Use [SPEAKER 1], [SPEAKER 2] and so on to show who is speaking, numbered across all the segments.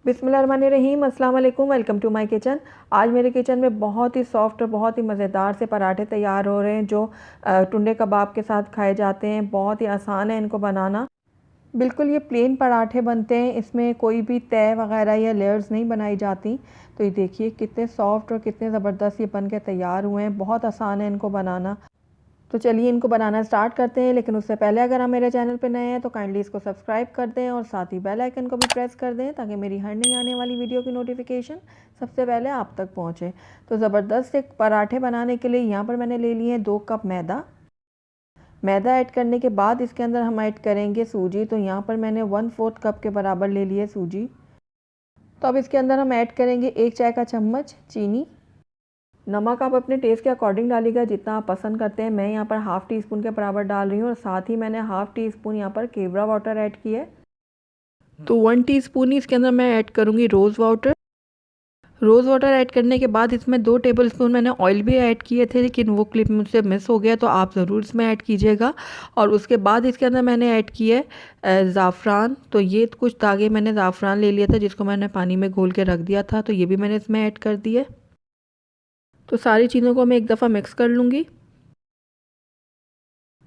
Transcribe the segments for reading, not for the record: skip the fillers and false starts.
[SPEAKER 1] बिस्मिल्लाहिर्रहमानिर्रहीम, अस्सलाम वालेकुम। Welcome to my kitchen. आज मेरे किचन में बहुत ही सॉफ्ट और बहुत ही मज़ेदार से पराठे तैयार हो रहे हैं जो टुंडे कबाब के साथ खाए जाते हैं। बहुत ही आसान है इनको बनाना। बिल्कुल ये प्लेन पराठे बनते हैं, इसमें कोई भी तय वगैरह या लेयर्स नहीं बनाई जाती। तो ये देखिए कितने सॉफ्ट और कितने ज़बरदस्त ये बन के तैयार हुए हैं। बहुत आसान है इनको बनाना। तो चलिए इनको बनाना स्टार्ट करते हैं, लेकिन उससे पहले अगर आप मेरे चैनल पर नए हैं तो काइंडली इसको सब्सक्राइब कर दें और साथ ही बेल आइकन को भी प्रेस कर दें ताकि मेरी हर नई आने वाली वीडियो की नोटिफिकेशन सबसे पहले आप तक पहुंचे। तो ज़बरदस्त एक पराठे बनाने के लिए यहाँ पर मैंने ले लिए 2 कप मैदा ऐड करने के बाद इसके अंदर हम ऐड करेंगे सूजी। तो यहाँ पर मैंने 1/4 कप के बराबर ले लिए सूजी। तो अब इसके अंदर हम ऐड करेंगे 1 चाय का चम्मच चीनी। नमक आप अपने टेस्ट के अकॉर्डिंग डालिएगा जितना आप पसंद करते हैं। मैं यहाँ पर हाफ़ टी स्पून के बराबर डाल रही हूँ और साथ ही मैंने हाफ़ टी स्पून यहाँ पर केवड़ा वाटर ऐड किया है। तो 1 टीस्पून ही इसके अंदर मैं ऐड करूँगी रोज़ वाटर ऐड करने के बाद इसमें 2 टेबलस्पून मैंने ऑयल भी ऐड किए थे, लेकिन वो क्लिप मुझसे मिस हो गया, तो आप ज़रूर इसमें ऐड कीजिएगा। और उसके बाद इसके अंदर मैंने ऐड किया है ज़ाफ़रान। तो ये कुछ दागे मैंने ज़ाफ़रान ले लिया था जिसको मैंने पानी में घोल के रख दिया था, तो ये भी मैंने इसमें ऐड कर दिया। तो सारी चीज़ों को मैं एक दफ़ा मिक्स कर लूँगी।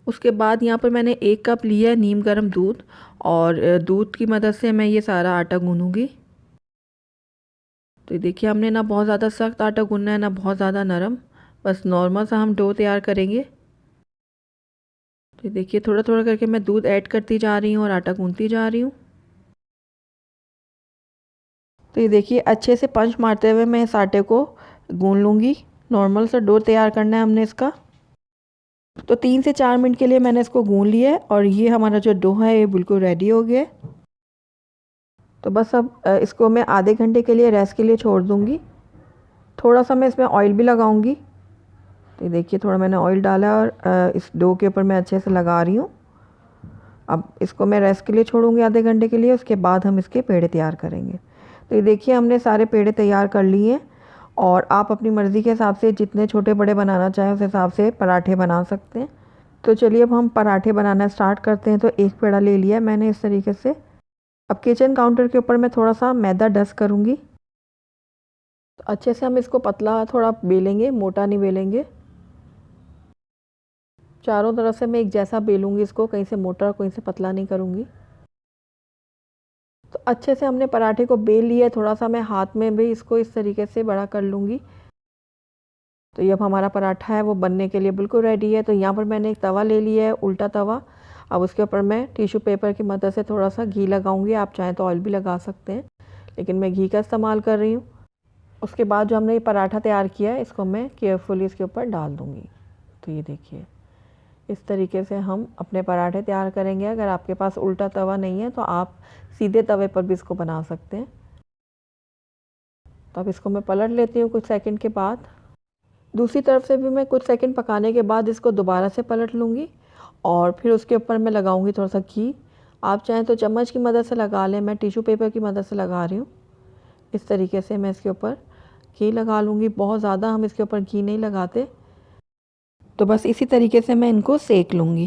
[SPEAKER 1] उसके बाद यहाँ पर मैंने 1 कप लिया है नीम गर्म दूध और दूध की मदद से मैं ये सारा आटा गूँधूँगी। तो देखिए हमने ना बहुत ज़्यादा सख्त आटा गूँधना है ना बहुत ज़्यादा नरम, बस नॉर्मल सा हम डो तैयार करेंगे। तो देखिए थोड़ा थोड़ा करके मैं दूध ऐड करती जा रही हूँ और आटा गूँधती जा रही हूँ। तो ये देखिए अच्छे से पंच मारते हुए मैं इस आटे को गूँध लूँगी। नॉर्मल सा डो तैयार करना है हमने इसका। तो 3 से 4 मिनट के लिए मैंने इसको गूँध लिया है और ये हमारा जो डो है ये बिल्कुल रेडी हो गया है। तो बस अब इसको मैं आधे घंटे के लिए रेस्ट के लिए छोड़ दूँगी। थोड़ा सा मैं इसमें ऑयल भी लगाऊँगी। तो देखिए थोड़ा मैंने ऑयल डाला और इस डो के ऊपर मैं अच्छे से लगा रही हूँ। अब इसको मैं रेस्ट के लिए छोड़ूंगी आधे घंटे के लिए। उसके बाद हम इसके पेड़े तैयार करेंगे। तो ये देखिए हमने सारे पेड़े तैयार कर लिए हैं और आप अपनी मर्ज़ी के हिसाब से जितने छोटे बड़े बनाना चाहें उस हिसाब से पराठे बना सकते हैं। तो चलिए अब हम पराठे बनाना स्टार्ट करते हैं। तो एक पेड़ा ले लिया मैंने इस तरीके से। अब किचन काउंटर के ऊपर मैं थोड़ा सा मैदा डस्ट करूँगी। तो अच्छे से हम इसको पतला थोड़ा बेलेंगे, मोटा नहीं बेलेंगे। चारों तरफ से मैं एक जैसा बेलूँगी इसको, कहीं से मोटा कहीं से पतला नहीं करूँगी। तो अच्छे से हमने पराठे को बेल लिया है। थोड़ा सा मैं हाथ में भी इसको इस तरीके से बड़ा कर लूँगी। तो ये अब हमारा पराठा है वो बनने के लिए बिल्कुल रेडी है। तो यहाँ पर मैंने एक तवा ले लिया है, उल्टा तवा। अब उसके ऊपर मैं टिश्यू पेपर की मदद से थोड़ा सा घी लगाऊंगी। आप चाहें तो ऑयल भी लगा सकते हैं, लेकिन मैं घी का इस्तेमाल कर रही हूँ। उसके बाद जो हमने ये पराठा तैयार किया है इसको मैं केयरफुली इसके ऊपर डाल दूँगी। तो ये देखिए इस तरीके से हम अपने पराठे तैयार करेंगे। अगर आपके पास उल्टा तवा नहीं है तो आप सीधे तवे पर भी इसको बना सकते हैं। तो अब इसको मैं पलट लेती हूँ कुछ सेकंड के बाद। दूसरी तरफ से भी मैं कुछ सेकंड पकाने के बाद इसको दोबारा से पलट लूँगी और फिर उसके ऊपर मैं लगाऊँगी थोड़ा सा घी। आप चाहें तो चम्मच की मदद से लगा लें, मैं टिश्यू पेपर की मदद से लगा रही हूँ। इस तरीके से मैं इसके ऊपर घी लगा लूँगी। बहुत ज़्यादा हम इसके ऊपर घी नहीं लगाते। तो बस इसी तरीके से मैं इनको सेक लूँगी।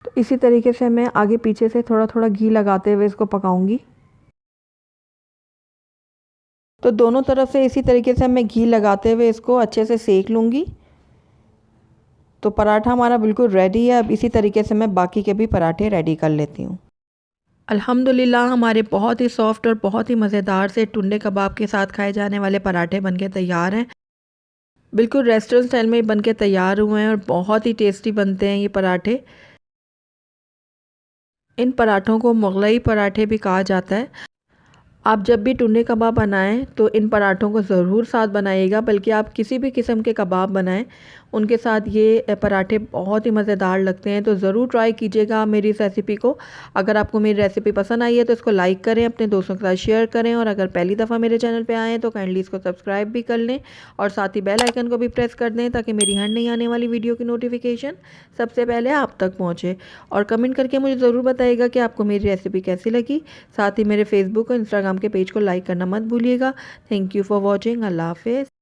[SPEAKER 1] तो इसी तरीके से मैं आगे पीछे से थोड़ा थोड़ा घी लगाते हुए इसको पकाऊंगी। तो दोनों तरफ से इसी तरीके से मैं घी लगाते हुए इसको अच्छे से सेक लूँगी। तो पराठा हमारा बिल्कुल रेडी है। अब इसी तरीके से मैं बाकी के भी पराठे रेडी कर लेती हूँ। अल्हम्दुलिल्लाह हमारे बहुत ही सॉफ्ट और बहुत ही मज़ेदार से टुंडे कबाब के साथ खाए जाने वाले पराठे बनके तैयार हैं। बिल्कुल रेस्टोरेंट स्टाइल में बन के तैयार हुए हैं और बहुत ही टेस्टी बनते हैं ये पराठे। इन पराठों को मुगलई पराठे भी कहा जाता है। आप जब भी टुंडे कबाब बनाएं तो इन पराठों को ज़रूर साथ बनाइएगा, बल्कि आप किसी भी किस्म के कबाब बनाएं उनके साथ ये पराठे बहुत ही मज़ेदार लगते हैं। तो ज़रूर ट्राई कीजिएगा मेरी इस रेसिपी को। अगर आपको मेरी रेसिपी पसंद आई है तो इसको लाइक करें, अपने दोस्तों के साथ शेयर करें और अगर पहली दफ़ा मेरे चैनल पर आएँ तो काइंडली इसको सब्सक्राइब भी कर लें और साथ ही बेल आइकन को भी प्रेस कर दें ताकि मेरी हर नई आने वाली वीडियो की नोटिफिकेशन सबसे पहले आप तक पहुँचे। और कमेंट करके मुझे ज़रूर बताइएगा कि आपको मेरी रेसिपी कैसी लगी। साथ ही मेरे फेसबुक और इंस्टाग्राम के पेज को लाइक करना मत भूलिएगा। Thank you for watching. अल्लाह हाफिज़।